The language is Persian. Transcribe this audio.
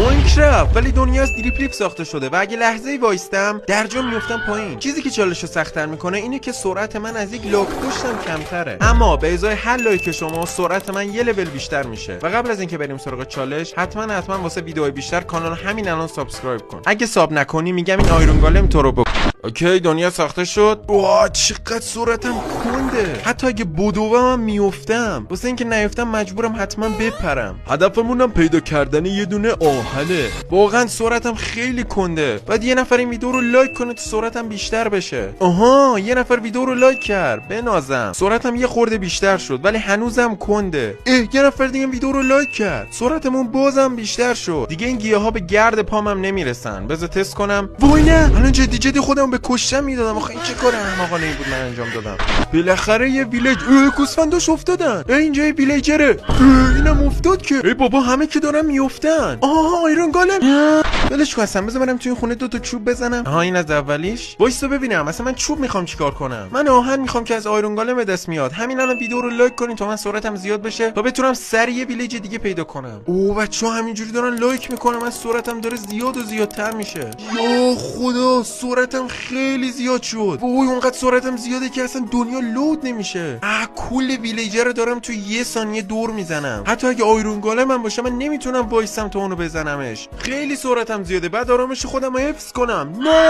ماینکرافت ولی دنیا از دریپلیپ ساخته شده و اگه لحظه‌ای وایستم درجا میافتم پایین. چیزی که چالشو سخت‌تر میکنه اینه که سرعت من از یک لاک پشتم کمتره، اما به ازای هر لایک شما سرعت من یه لول بیشتر میشه. و قبل از اینکه بریم سراغ چالش، حتما واسه ویدیوهای بیشتر کانال همین الان سابسکرایب کن. اگه ساب نکنی میگم این آیرون گالم تو رو اوکی. دنیا ساخته شد. واه چقدر سرعتم کنده، حتی اگه بدوم میافتم. واسه اینکه نیافتم مجبورم حتما بپرم. هدفمونم پیدا کردن یه دونه آهنه. واقعا سرعتم خیلی کنده. بعد یه نفر این ویدیو رو لایک کنه تا سرعتم بیشتر بشه. آها یه نفر ویدیو رو لایک کرد، بنازم. سرعتم یه خورده بیشتر شد ولی هنوزم کنده. یه نفر دیگه ویدیو رو لایک کرد، سرعتمون بازم بیشتر شد. دیگه این گیاها به گرد پامم نمیرسن. بذار تست کنم. وای نه الان جدی خودم به کشتم میدادم. آخه این چه کار احمقانه ای بود من انجام دادم. بالاخره یه ویلیج گوسفنداش افتادن. اینجا یه ویلیجره. اینم افتاد که. ای بابا همه که دارن میافتن. آها آیرون گالم. ولش کن اصلا. بذار برم توی خونه دو تا چوب بزنم. آها این از اولیش. وایسا ببینم اصلا من چوب میخوام چیکار کنم. من آهن میخوام که از آیرون گالم به دست میاد. همین الان ویدیو رو لایک کنین تا من سرعتم زیاد بشه تا بتونم سریع یه ویلیج دیگه پیدا کنم. اوه بچه‌ها همینجوری دارن لایک میکنن. من سرعتم داره زیاد و زیادتر میشه. یا خدا سرعتم خیلی زیاد شد. وای اونقدر سرعتم زیاده که اصلا دنیا لود نمیشه. کل ویلیجر رو دارم تو یه ثانیه دور میزنم. حتی اگه آیرون گالم من باشم من نمیتونم وایسم تا اونو بزنمش. خیلی سرعتم زیاده. بعد آرامش خودم رو حفظ کنم. نه